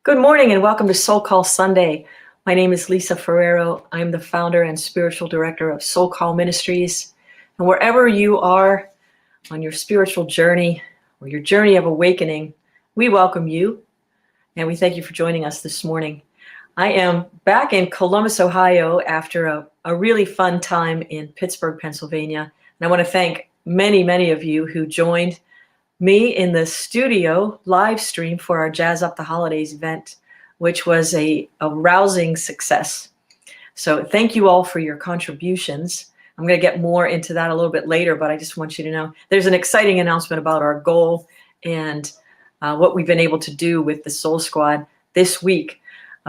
Good morning and welcome to SoulCall Sunday. My name is Lisa Ferrero. I'm the founder and spiritual director of SoulCall Ministries. And wherever you are on your spiritual journey or your journey of awakening, we welcome you and we thank you for joining us this morning. I am back in Columbus, Ohio after a really fun time in Pittsburgh, Pennsylvania. And I want to thank many of you who joined me in the studio live stream for our Jazz Up the Holidays event, which was a rousing success. So thank you all for your contributions. I'm going to get more into that a little bit later, but I just want you to know there's an exciting announcement about our goal and what we've been able to do with the Soul Squad this week.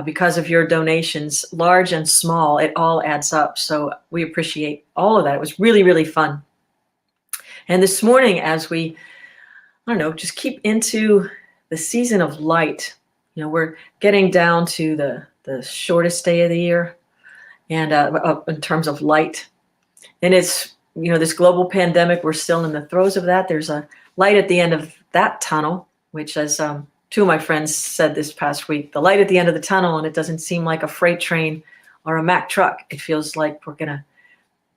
Because of your donations, large and small, it all adds up. So we appreciate all of that. It was really fun. And this morning, as we just keep into the season of light. We're getting down to the shortest day of the year and in terms of light. And it's, this global pandemic, we're still in the throes of that. There's a light at the end of that tunnel, which as two of my friends said this past week, the light at the end of the tunnel, and it doesn't seem like a freight train or a Mack truck. It feels like we're going to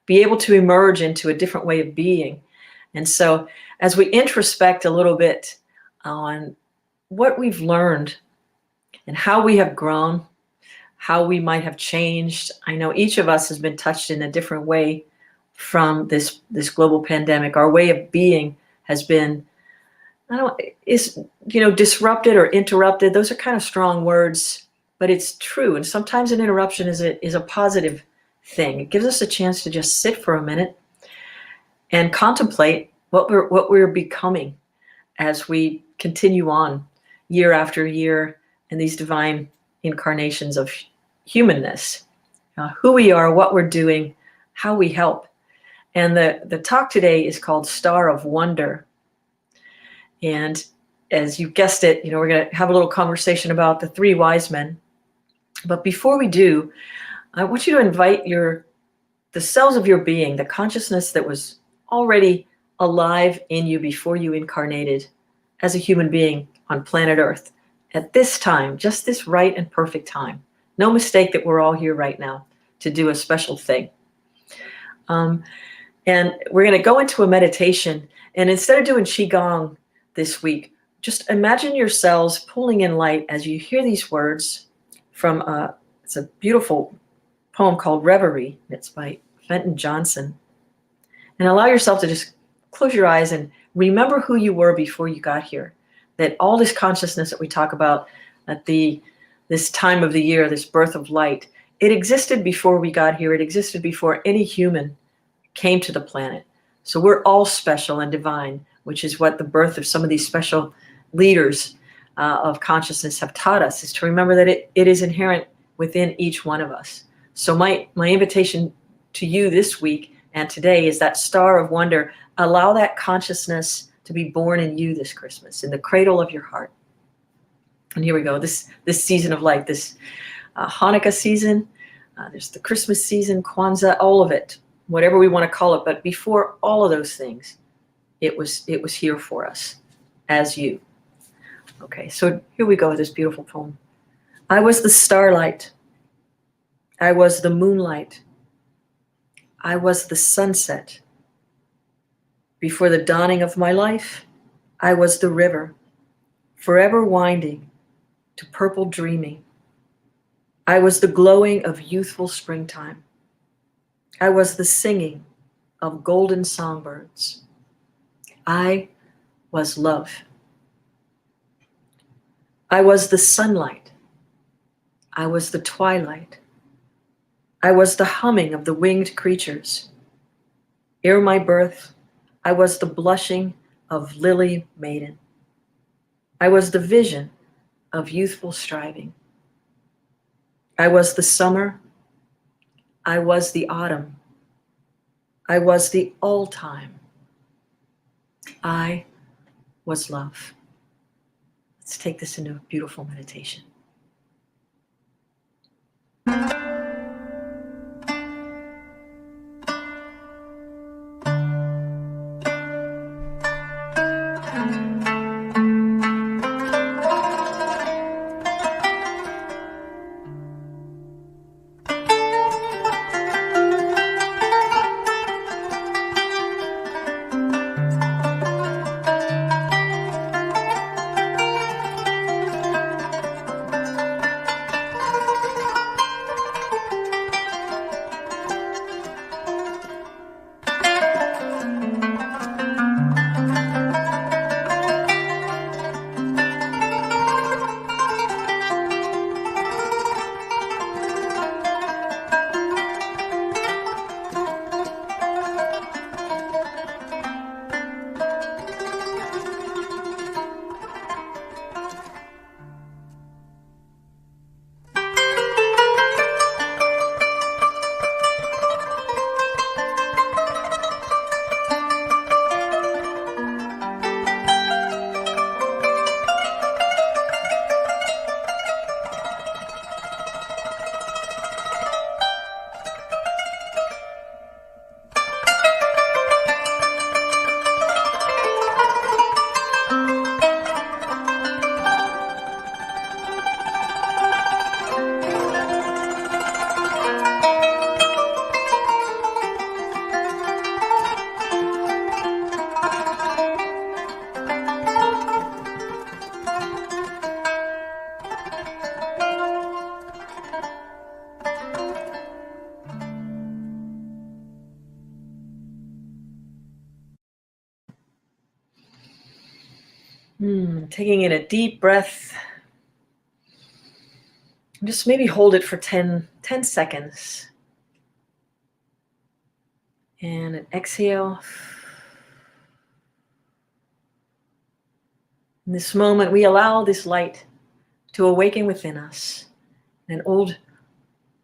be able to emerge into a different way of being. And so as we introspect a little bit on what we've learned and how we have grown, how we might have changed, I know each of us has been touched in a different way from this global pandemic. Our way of being has been, disrupted or interrupted. Those are kind of strong words, but it's true. And sometimes an interruption is a positive thing. It gives us a chance to just sit for a minute and contemplate what we're becoming as we continue on year after year in these divine incarnations of humanness, who we are, what we're doing, how we help. And the talk today is called Star of Wonder. And as you guessed it, we're going to have a little conversation about the three wise men. But before we do, I want you to invite the cells of your being, the consciousness that was already alive in you before you incarnated as a human being on planet Earth at this time, just this right and perfect time. No mistake that we're all here right now to do a special thing. And we're going to go into a meditation. And instead of doing Qigong this week, just imagine yourselves pulling in light as you hear these words from it's a beautiful poem called Reverie. It's by Fenton Johnson. And allow yourself to just close your eyes and remember who you were before you got here. That all this consciousness that we talk about at this time of the year, this birth of light, it existed before we got here. It existed before any human came to the planet. So we're all special and divine, which is what the birth of some of these special leaders of consciousness have taught us, is to remember that it is inherent within each one of us. So my invitation to you this week and today is that star of wonder. Allow that consciousness to be born in you this Christmas, in the cradle of your heart. And here we go, this season of light, this Hanukkah season, there's the Christmas season, Kwanzaa, all of it, whatever we want to call it. But before all of those things, it was here for us as you. Okay, so here we go with this beautiful poem. I was the starlight. I was the moonlight. I was the sunset. Before the dawning of my life, I was the river, forever winding to purple dreaming. I was the glowing of youthful springtime. I was the singing of golden songbirds. I was love. I was the sunlight. I was the twilight. I was the humming of the winged creatures. Ere my birth, I was the blushing of lily maiden. I was the vision of youthful striving. I was the summer. I was the autumn. I was the all-time. I was love. Let's take this into a beautiful meditation. Taking in a deep breath. Just maybe hold it for 10 seconds. And an exhale. In this moment, we allow this light to awaken within us. An old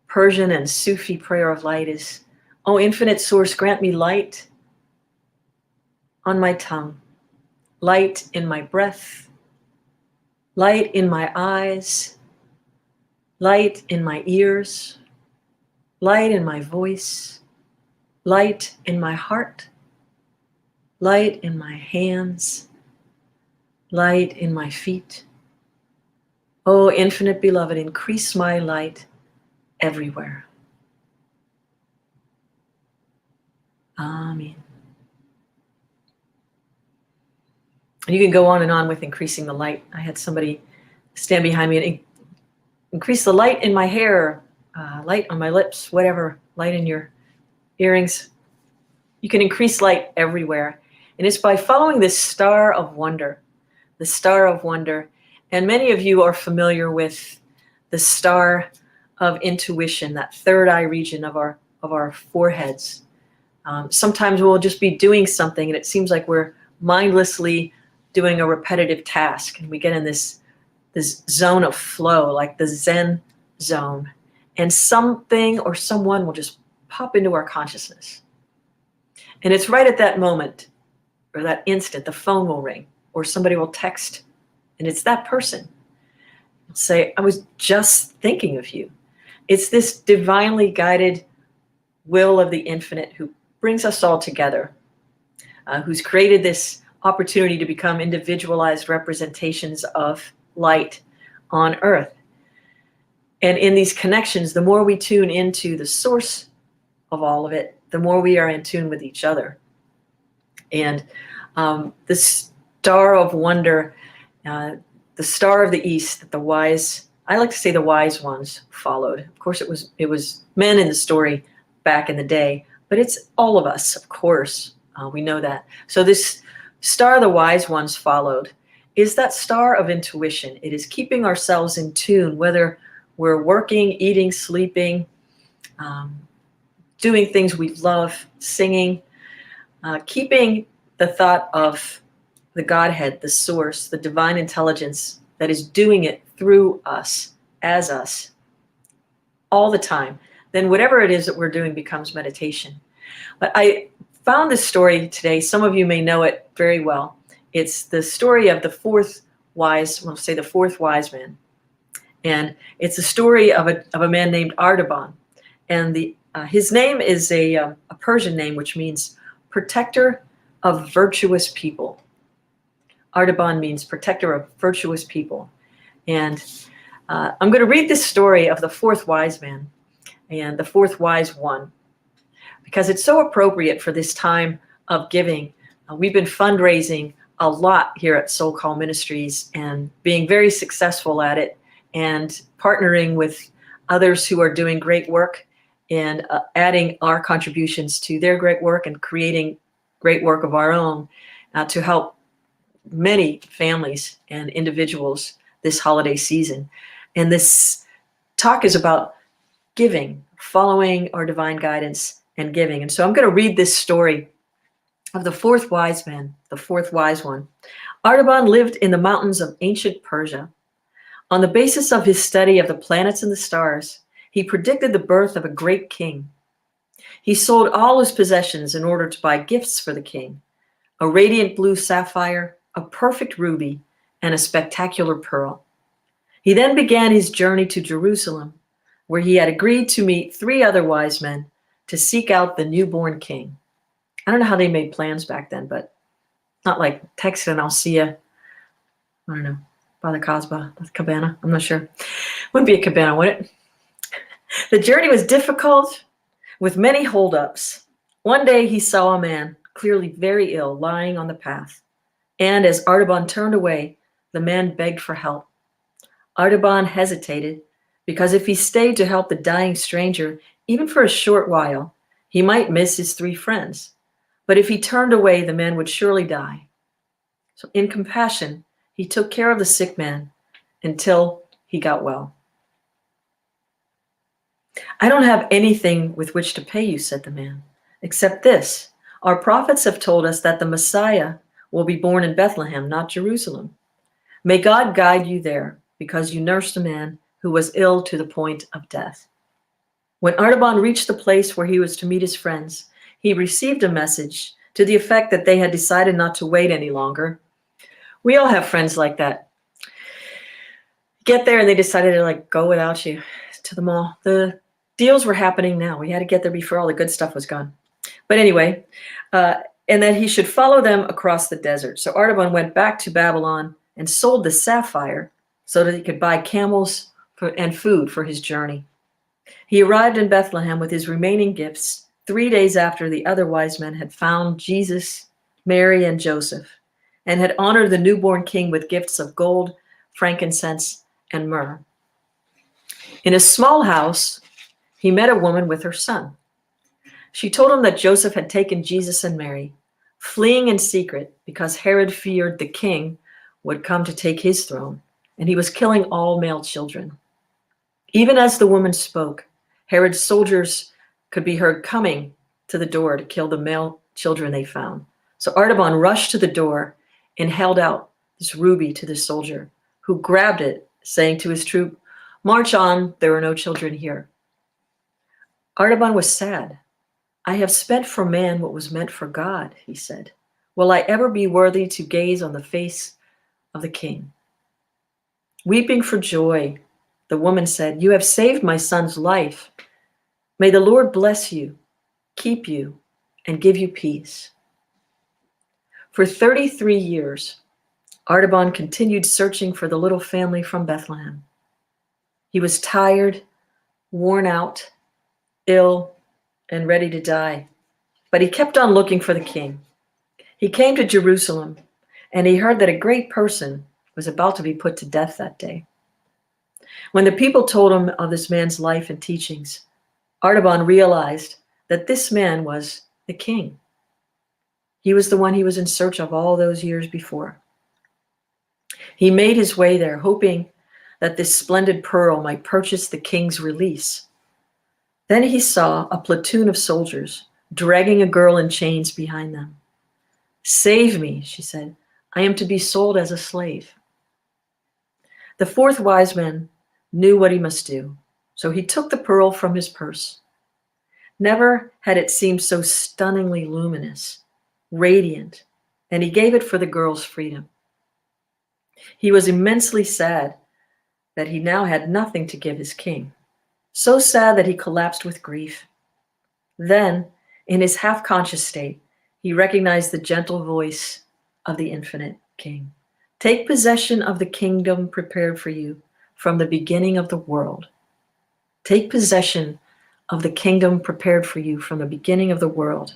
Persian and Sufi prayer of light is, "O infinite source, grant me light on my tongue, light in my breath, light in my eyes, light in my ears, light in my voice, light in my heart, light in my hands, light in my feet. O infinite beloved, increase my light everywhere." Amen. And you can go on and on with increasing the light. I had somebody stand behind me and increase the light in my hair, light on my lips, whatever, light in your earrings. You can increase light everywhere. And it's by following this star of wonder, the star of wonder. And many of you are familiar with the star of intuition, that third eye region of our foreheads. Sometimes we'll just be doing something and it seems like we're mindlessly doing a repetitive task, and we get in this zone of flow, like the Zen zone, and something or someone will just pop into our consciousness. And it's right at that moment or that instant, the phone will ring or somebody will text, and it's that person. They'll say, "I was just thinking of you." It's this divinely guided will of the infinite who brings us all together, who's created this opportunity to become individualized representations of light on earth. And in these connections, the more we tune into the source of all of it, the more we are in tune with each other. And the star of wonder, the star of the east that the wise, I like to say the wise ones followed. Of course, it was men in the story back in the day, but it's all of us, of course. We know that. So this star the wise ones followed is that star of intuition. It is keeping ourselves in tune, whether we're working, eating, sleeping, doing things we love, singing, keeping the thought of the Godhead, the source, the divine intelligence that is doing it through us, as us, all the time. Then whatever it is that we're doing becomes meditation. But I found this story today. Some of you may know it very well. It's the story of the fourth wise man. And it's a story of a man named Artaban. And his name is a Persian name, which means protector of virtuous people. Artaban means protector of virtuous people. And I'm going to read this story of the fourth wise man and the fourth wise one, because it's so appropriate for this time of giving. We've been fundraising a lot here at SoulCall Ministries and being very successful at it, and partnering with others who are doing great work and adding our contributions to their great work and creating great work of our own to help many families and individuals this holiday season. And this talk is about giving, following our divine guidance and giving. And so I'm going to read this story of the fourth wise man, the fourth wise one. Artaban lived in the mountains of ancient Persia. On the basis of his study of the planets and the stars, he predicted the birth of a great king. He sold all his possessions in order to buy gifts for the king: a radiant blue sapphire, a perfect ruby, and a spectacular pearl. He then began his journey to Jerusalem, where he had agreed to meet 3 other wise men to seek out the newborn king. I don't know how they made plans back then, but not like text and I'll see you, I don't know, by the Casbah, the cabana. I'm not sure. Wouldn't be a cabana, would it? The journey was difficult with many holdups. One day he saw a man, clearly very ill, lying on the path. And as Artaban turned away, the man begged for help. Artaban hesitated, because if he stayed to help the dying stranger, even for a short while, he might miss his 3 friends. But if he turned away, the man would surely die. So in compassion, He took care of the sick man until he got well. I don't have anything with which to pay you, said the man, except this. Our prophets have told us that the Messiah will be born in Bethlehem, not Jerusalem. May God guide you there, because you nursed a man who was ill to the point of death. When Artaban reached the place where he was to meet his friends, he received a message to the effect that they had decided not to wait any longer. We all have friends like that. Get there and they decided to go without you to the mall. The deals were happening now. We had to get there before all the good stuff was gone. But anyway, and that he should follow them across the desert. So Artaban went back to Babylon and sold the sapphire so that he could buy camels and food for his journey. He arrived in Bethlehem with his remaining gifts 3 days after the other wise men had found Jesus, Mary, and Joseph, and had honored the newborn king with gifts of gold, frankincense, and myrrh. In a small house, he met a woman with her son. She told him that Joseph had taken Jesus and Mary, fleeing in secret because Herod feared the king would come to take his throne, and he was killing all male children. Even as the woman spoke, Herod's soldiers could be heard coming to the door to kill the male children they found. So Artaban rushed to the door and held out this ruby to the soldier, who grabbed it, saying to his troop, "March on, there are no children here." Artaban was sad. "I have spent for man what was meant for God," he said. "Will I ever be worthy to gaze on the face of the king?" Weeping for joy, the woman said, "You have saved my son's life. May the Lord bless you, keep you, and give you peace." For 33 years, Artaban continued searching for the little family from Bethlehem. He was tired, worn out, ill, and ready to die, but he kept on looking for the king. He came to Jerusalem, and he heard that a great person was about to be put to death that day. When the people told him of this man's life and teachings, Artaban realized that this man was the king. He was the one he was in search of all those years before. He made his way there, hoping that this splendid pearl might purchase the king's release. Then he saw a platoon of soldiers dragging a girl in chains behind them. "Save me," she said. "I am to be sold as a slave." The fourth wise man knew what he must do, so he took the pearl from his purse. Never had it seemed so stunningly luminous, radiant, and he gave it for the girl's freedom. He was immensely sad that he now had nothing to give his king, so sad that he collapsed with grief. Then, in his half-conscious state, he recognized the gentle voice of the infinite king. "Take possession of the kingdom prepared for you from the beginning of the world. Take possession of the kingdom prepared for you from the beginning of the world.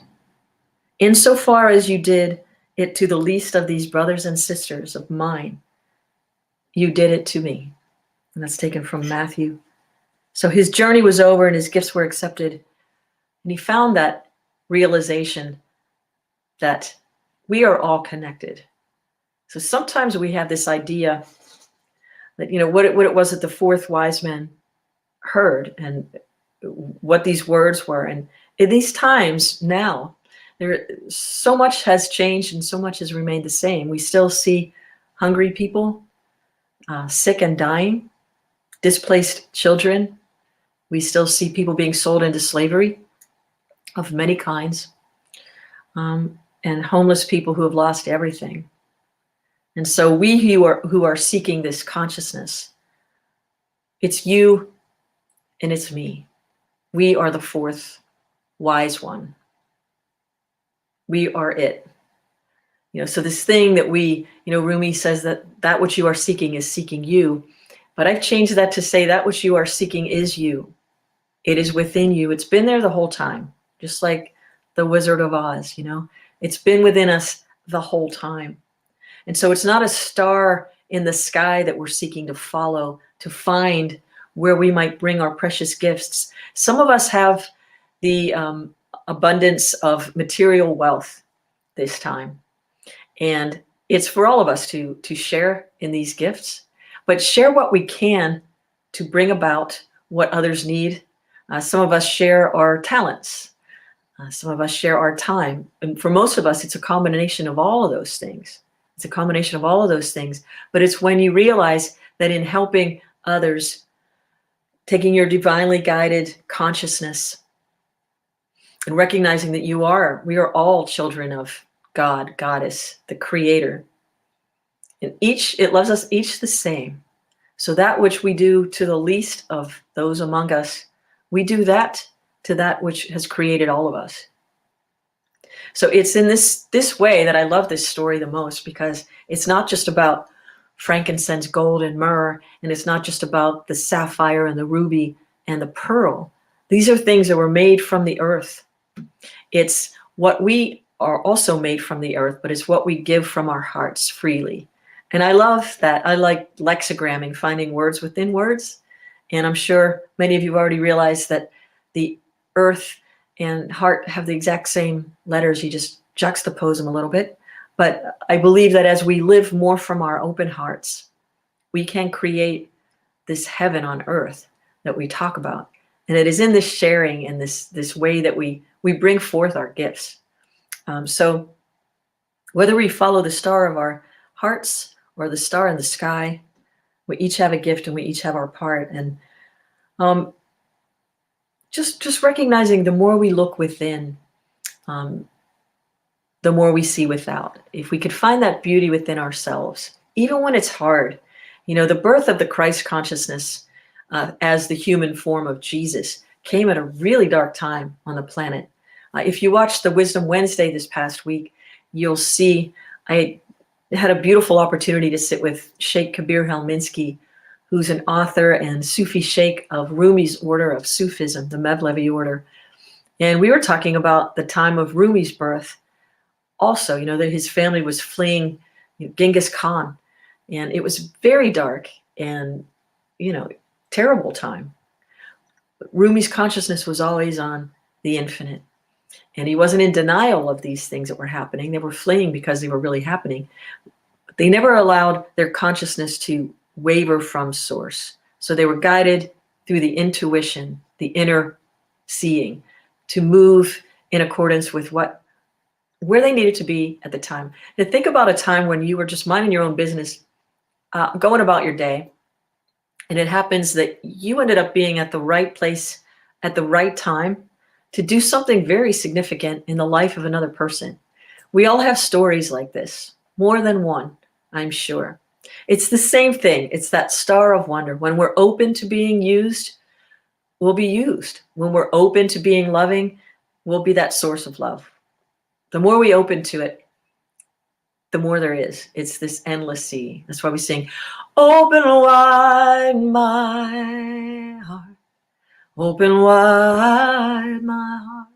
Insofar as you did it to the least of these brothers and sisters of mine, you did it to me." And that's taken from Matthew. So his journey was over and his gifts were accepted. And he found that realization that we are all connected. So sometimes we have this idea that, what it was that the fourth wise man heard and what these words were. And in these times now, so much has changed and so much has remained the same. We still see hungry people, sick and dying, displaced children. We still see people being sold into slavery of many kinds, and homeless people who have lost everything. And so we who are seeking this consciousness, it's you and it's me. We are the fourth wise one. We are it. So this thing that Rumi says that which you are seeking is seeking you. But I've changed that to say that which you are seeking is you. It is within you. It's been there the whole time, just like the Wizard of Oz, It's been within us the whole time. And so it's not a star in the sky that we're seeking to follow, to find where we might bring our precious gifts. Some of us have the abundance of material wealth this time. And it's for all of us to share in these gifts, but share what we can to bring about what others need. Some of us share our talents. Some of us share our time. And for most of us, it's a combination of all of those things. It's a combination of all of those things. But it's when you realize that in helping others, taking your divinely guided consciousness and recognizing that we are all children of God, Goddess, the Creator. And it loves us each the same. So that which we do to the least of those among us, we do that to that which has created all of us. So it's in this way that I love this story the most, because it's not just about frankincense, gold, and myrrh, and it's not just about the sapphire and the ruby and the pearl. These are things that were made from the earth. It's what we are also made from the earth, but it's what we give from our hearts freely. And I love that. I like lexigramming, finding words within words. And I'm sure many of you already realized that the earth and heart have the exact same letters. You just juxtapose them a little bit. But I believe that as we live more from our open hearts, we can create this heaven on earth that we talk about. And it is in this sharing and this way that we bring forth our gifts. So whether we follow the star of our hearts or the star in the sky, we each have a gift and we each have our part. And just recognizing the more we look within, the more we see without. If we could find that beauty within ourselves, even when it's hard, the birth of the Christ consciousness as the human form of Jesus came at a really dark time on the planet. If you watched the Wisdom Wednesday this past week, you'll see I had a beautiful opportunity to sit with Sheikh Kabir Helminski, who's an author and Sufi sheikh of Rumi's order of Sufism, the Mevlevi order. And we were talking about the time of Rumi's birth. Also, that his family was fleeing Genghis Khan. And it was very dark and, terrible time. But Rumi's consciousness was always on the infinite. And he wasn't in denial of these things that were happening. They were fleeing because they were really happening. But they never allowed their consciousness to waver from source. So they were guided through the intuition, the inner seeing, to move in accordance with where they needed to be at the time. Now think about a time when you were just minding your own business, going about your day, and it happens that you ended up being at the right place at the right time to do something very significant in the life of another person. We all have stories like this, more than one, I'm sure. It's the same thing. It's that star of wonder. When we're open to being used, we'll be used. When we're open to being loving, we'll be that source of love. The more we open to it, the more there is. It's this endless sea. That's why we sing, open wide my heart. Open wide my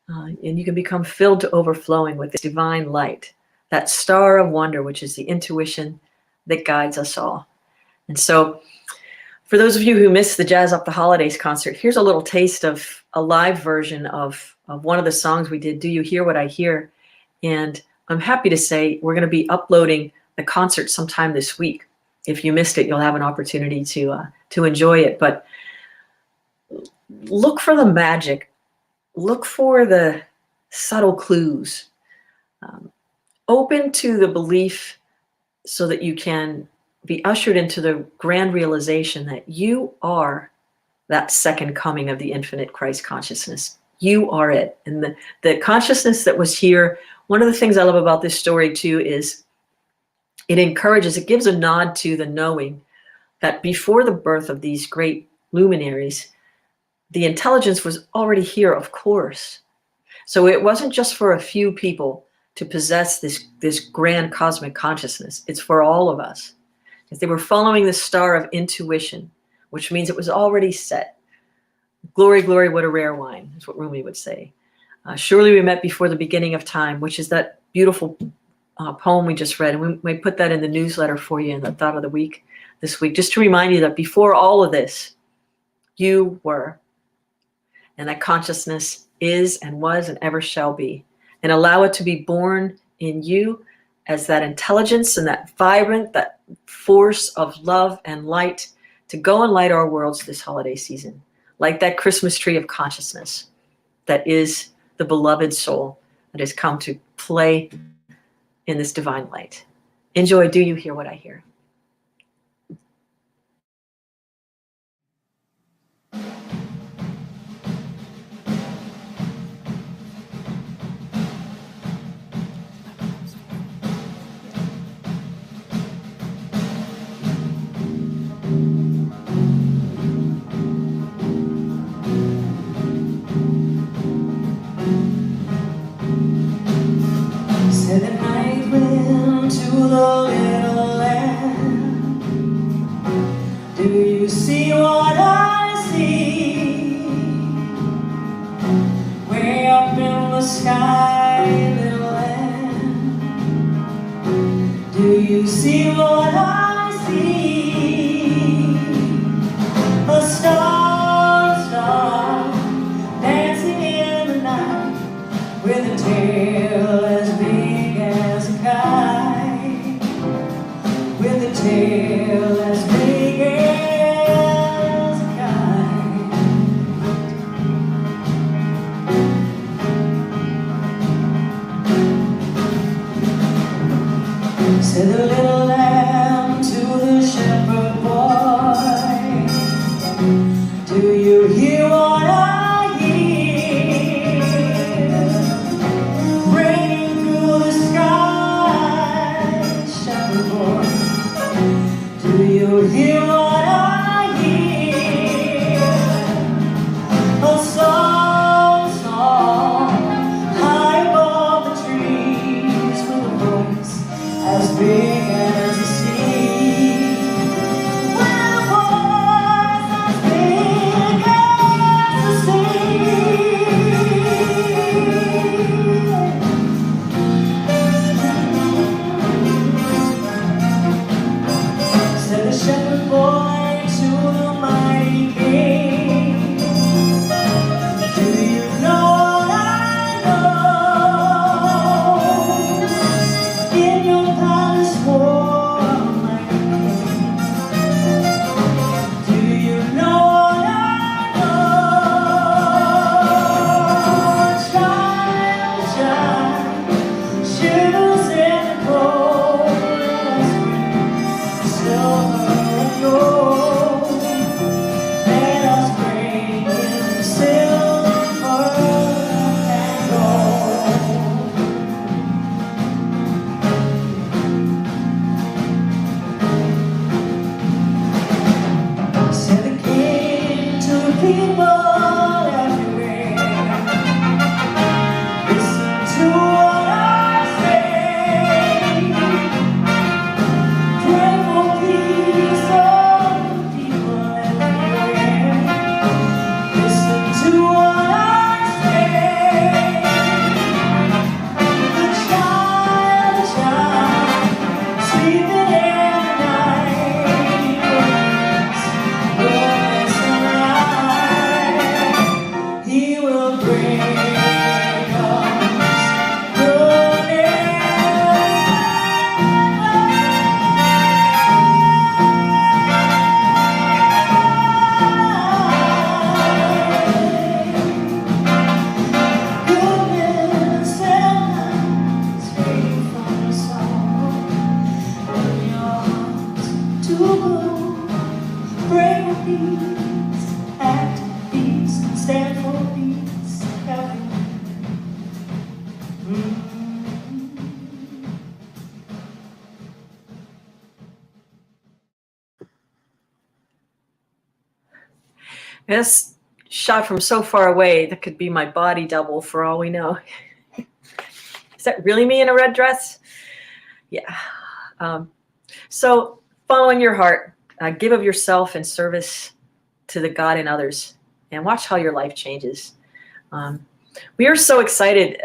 heart. And you can become filled to overflowing with this divine light, that star of wonder, which is the intuition that guides us all. And so for those of you who missed the Jazz Up the Holidays concert, here's a little taste of a live version of one of the songs we did, Do You Hear What I Hear? And I'm happy to say we're going to be uploading the concert sometime this week. If you missed it, you'll have an opportunity to enjoy it. But look for the magic. Look for the subtle clues. Open to the belief so that you can be ushered into the grand realization that you are that second coming of the infinite Christ consciousness. You are it. And the consciousness that was here, one of the things I love about this story too is it gives a nod to the knowing that before the birth of these great luminaries, the intelligence was already here, of course. So it wasn't just for a few people to possess this grand cosmic consciousness. It's for all of us. If they were following the star of intuition, which means it was already set. Glory, glory, what a rare wine, is what Rumi would say. Surely we met before the beginning of time, which is that beautiful poem we just read. And we may put that in the newsletter for you in the Thought of the Week this week, just to remind you that before all of this, you were. And that consciousness is and was and ever shall be. And allow it to be born in you as that intelligence and that vibrant, that force of love and light to go and light our worlds this holiday season, like that Christmas tree of consciousness that is the beloved soul that has come to play in this divine light. Enjoy. Do you hear what I hear? Said the night wind to the little land, do you see what I see? Way up in the sky, little land, do you see what I see? A star, star, dancing in the night with a tail as big as a kite, with a tail as big as a kite. Said the little lamb to the shepherd boy, do you hear what I hear? Ringing through the sky, shepherd boy, do you hear what I hear? A song, song, high above the trees, with a voice as big as the sea. With a voice as big as the sea. Said the shepherd boy to the mighty king, do you know what I know? In your palace warm like a king, do you know what I know? Shine, shine, shivers in the cold, silver and gold. Let us bring in silver and gold. Said the king to the people everywhere, listen to what I say. Pray for peace of the people everywhere. Listen to what I say. The child, sleeping in the night, goodness and light. He will bring us goodness. Goodness and light, straight from the soul. Open your heart to go. Pray for peace, act peace, stand for peace everywhere. This shot from so far away, that could be my body double for all we know. Is that really me in a red dress? Yeah. So following your heart, give of yourself in service to the God in others, and watch how your life changes. We are so excited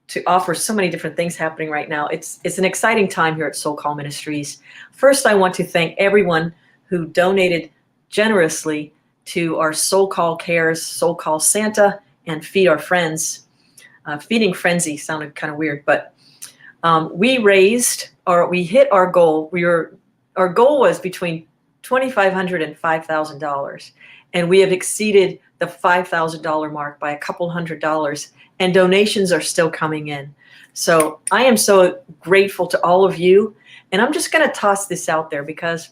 to offer so many different things happening right now. It's an exciting time here at SoulCall Ministries. First, I want to thank everyone who donated generously to our SoulCall Cares, SoulCall Santa, and Feed Our Friends. Feeding Frenzy sounded kind of weird, but we hit our goal. Our goal was between $2,500 and $5,000, and we have exceeded the $5,000 mark by a couple $100, and donations are still coming in. So I am so grateful to all of you, and I'm just going to toss this out there because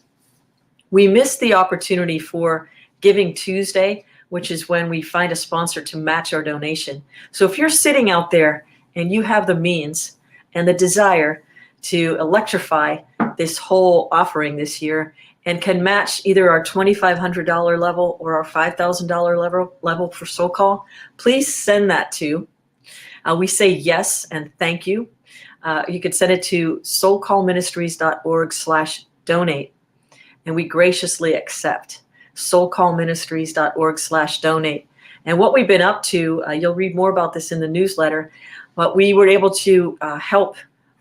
we missed the opportunity for Giving Tuesday, which is when we find a sponsor to match our donation. So if you're sitting out there and you have the means and the desire to electrify this whole offering this year and can match either our $2,500 level or our $5,000 level for SoulCall, please send that to. We say yes and thank you. You could send it to soulcallministries.org/donate, and we graciously accept. soulcallministries.org/donate. And what we've been up to, you'll read more about this in the newsletter, but we were able to help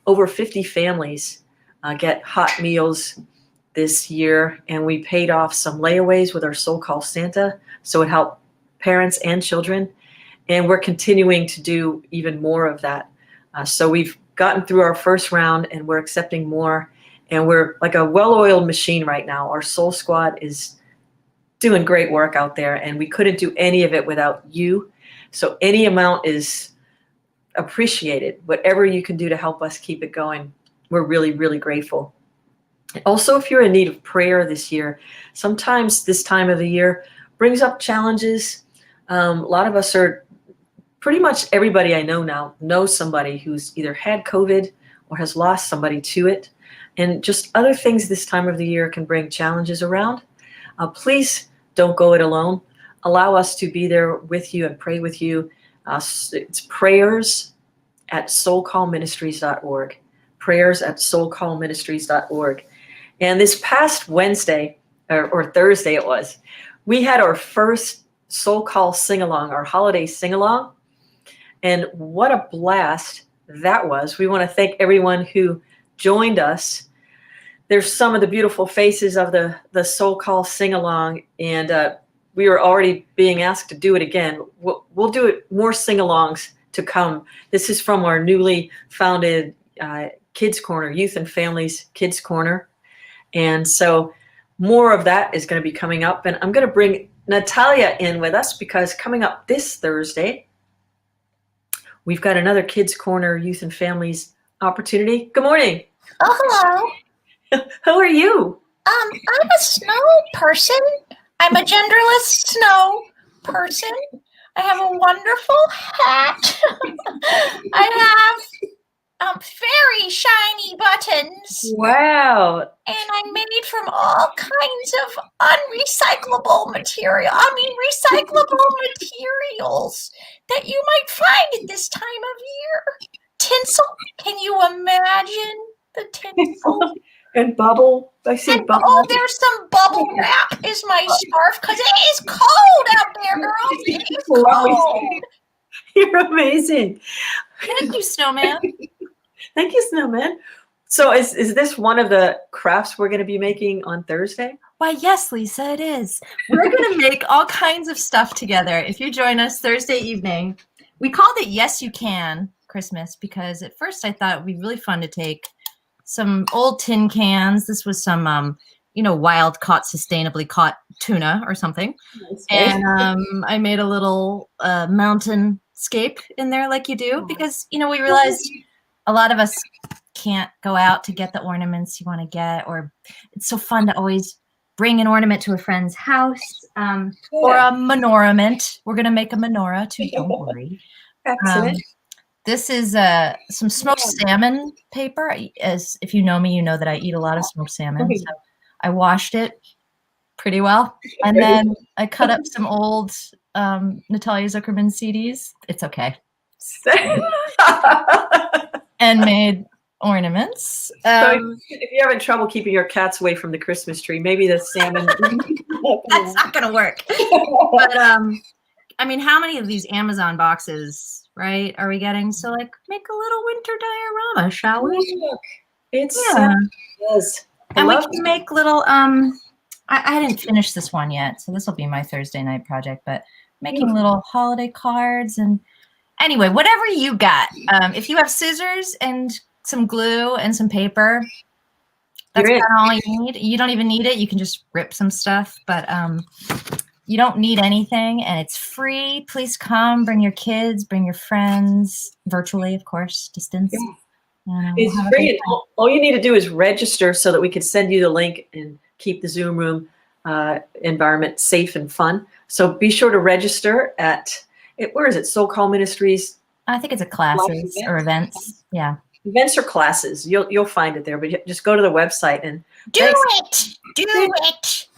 over 50 families get hot meals this year, and we paid off some layaways with our SoulCall Santa, so it helped parents and children, and we're continuing to do even more of that. So we've gotten through our first round, and we're accepting more, and we're like a well-oiled machine right now. Our Soul Squad is doing great work out there, and we couldn't do any of it without you. So any amount is appreciated. Whatever you can do to help us keep it going, we're really, really grateful. Also, if you're in need of prayer this year, sometimes this time of the year brings up challenges. A lot of us are, pretty much everybody I know now knows somebody who's either had COVID or has lost somebody to it. And just other things this time of the year can bring challenges around. Please don't go it alone. Allow us to be there with you and pray with you. It's prayers@soulcallministries.org. Prayers@soulcallministries.org. And this past Wednesday, or Thursday it was, we had our first SoulCall sing-along, our holiday sing-along. And what a blast that was. We want to thank everyone who joined us. There's some of the beautiful faces of the SoulCall sing-along, and we were already being asked to do it again. We'll do it more sing-alongs to come. This is from our newly founded Kids Corner, Youth and Families Kids Corner. And so more of that is going to be coming up. And I'm going to bring Natalia in with us because coming up this Thursday, we've got another Kids Corner, Youth and Families opportunity. Good morning. Oh, hello. Who are you? I'm a snow person. I'm a genderless snow person. I have a wonderful hat. I have very shiny buttons. Wow. And I'm made from all kinds of unrecyclable material. Recyclable materials that you might find at this time of year. Tinsel. Can you imagine the tinsel? And bubble. I see and, bubble. Oh, there's some bubble wrap is my scarf because it is cold out there, girls. It is cold. You're amazing. Thank you, Snowman. Thank you, Snowman. So is this one of the crafts we're going to be making on Thursday? Why, yes, Lisa, it is. We're going to make all kinds of stuff together. If you join us Thursday evening, we called it Yes You Can Christmas because at first I thought it would be really fun to take some old tin cans. This was some, wild caught, sustainably caught tuna or something. And I made a little mountainscape in there like you do because, we realized a lot of us can't go out to get the ornaments you want to get, or it's so fun to always bring an ornament to a friend's house or a menorahment. We're going to make a menorah too, don't worry. Excellent. This is some smoked salmon paper. As if you know me, you know that I eat a lot of smoked salmon. So I washed it pretty well. And then I cut up some old Natalia Zuckerman CDs. It's okay. And made ornaments. So if you're having trouble keeping your cats away from the Christmas tree, maybe the salmon. That's not going to work. But how many of these Amazon boxes, right, are we getting? So make a little winter diorama, shall we? It's yes. And we can make little I didn't finish this one yet, so this will be my Thursday night project, but making little holiday cards and anyway, whatever you got. If you have scissors and some glue and some paper. That's You're in. kind of all you need. You don't even need it. You can just rip some stuff, but you don't need anything, and it's free. Please come. Bring your kids. Bring your friends. Virtually, of course, distance. Yeah. And, It's we'll have a free. great time. All you need to do is register so that we can send you the link and keep the Zoom room environment safe and fun. So be sure to register at where is it? SoulCall Ministries I think it's a classes or events. Yeah. events or classes. You'll find it there. But just go to the website and Do thanks. it. Do it.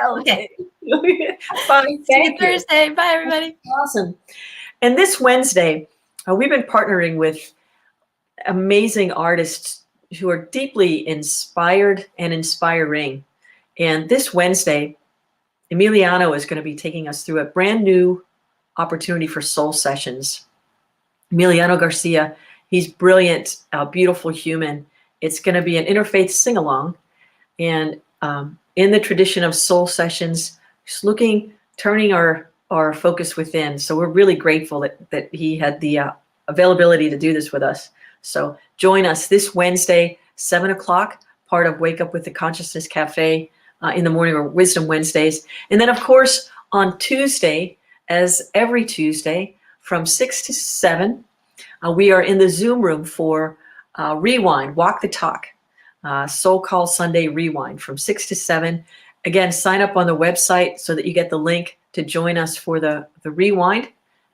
Okay. Fine. See you Thank you. Thursday. Bye, everybody. Awesome. And this Wednesday, we've been partnering with amazing artists who are deeply inspired and inspiring. And this Wednesday, Emiliano is going to be taking us through a brand new opportunity for soul sessions. Emiliano Garcia, he's brilliant, a beautiful human. It's going to be an interfaith sing-along. And in the tradition of soul sessions, just turning our focus within. So we're really grateful that he had the availability to do this with us. So join us this Wednesday, 7 o'clock, part of Wake Up with the Consciousness Cafe in the morning, or Wisdom Wednesdays. And then, of course, on Tuesday, as every Tuesday, from 6 to 7, we are in the Zoom room for Rewind, Walk the Talk, SoulCall Sunday Rewind from 6 to 7. Again, sign up on the website so that you get the link to join us for the Rewind.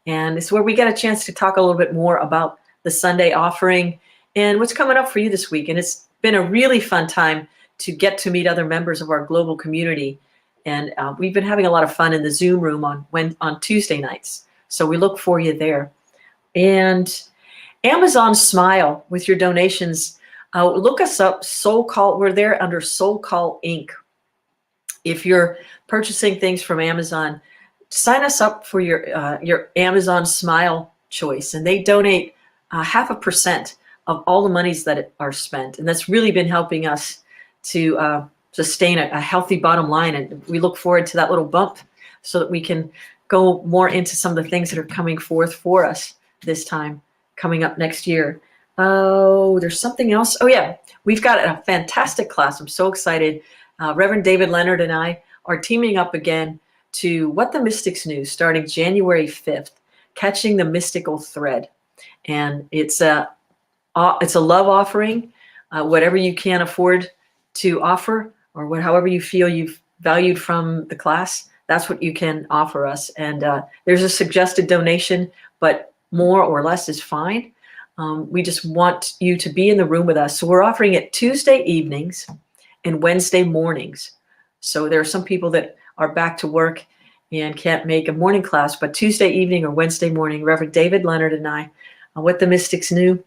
And it's where we get a chance to talk a little bit more about the Sunday offering and what's coming up for you this week. And it's been a really fun time to get to meet other members of our global community. And we've been having a lot of fun in the Zoom room on Tuesday nights. So we look for you there. And Amazon Smile with your donations. Look us up, SoulCall. We're there under SoulCall Inc. If you're purchasing things from Amazon, sign us up for your Amazon Smile choice, and they donate 0.5% of all the monies that are spent, and that's really been helping us to sustain a healthy bottom line. And we look forward to that little bump so that we can go more into some of the things that are coming forth for us this time coming up next year. Oh, there's something else. Oh yeah, we've got a fantastic class. I'm so excited. Reverend David Leonard and I are teaming up again to What the Mystics Knew, starting January 5th, Catching the Mystical Thread. And it's a love offering, whatever you can afford to offer, or however you feel you've valued from the class, that's what you can offer us. And there's a suggested donation, but more or less is fine. We just want you to be in the room with us. So we're offering it Tuesday evenings and Wednesday mornings. So there are some people that are back to work and can't make a morning class, but Tuesday evening or Wednesday morning, Reverend David Leonard and I, What the Mystics Knew,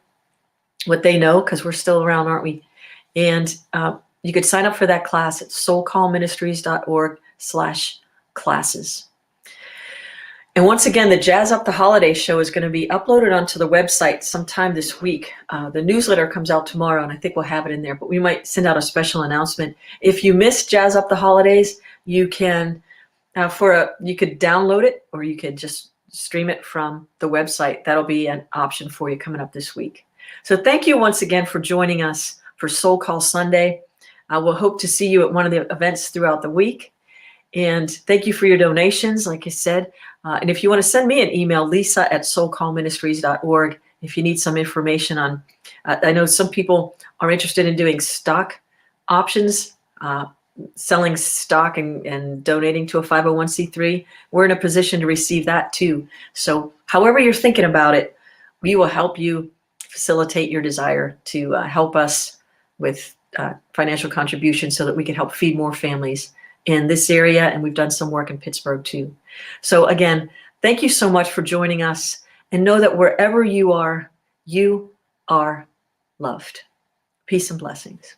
what they know, because we're still around, aren't we? And you could sign up for that class at soulcallministries.org/classes. And once again, the Jazz Up the Holiday show is going to be uploaded onto the website sometime this week. The newsletter comes out tomorrow, and I think we'll have it in there, but we might send out a special announcement. If you missed Jazz Up the Holidays, you can, you could download it, or you could just stream it from the website. That'll be an option for you coming up this week. So thank you once again for joining us for Soul Call Sunday. We'll hope to see you at one of the events throughout the week. And thank you for your donations, like I said. And if you want to send me an email, lisa@soulcallministries.org, if you need some information on, I know some people are interested in doing stock options, selling stock and donating to a 501c3. We're in a position to receive that too. So however you're thinking about it, we will help you facilitate your desire to help us with financial contributions so that we can help feed more families in this area. And we've done some work in Pittsburgh too. So again, thank you so much for joining us, and know that wherever you are loved. Peace and blessings.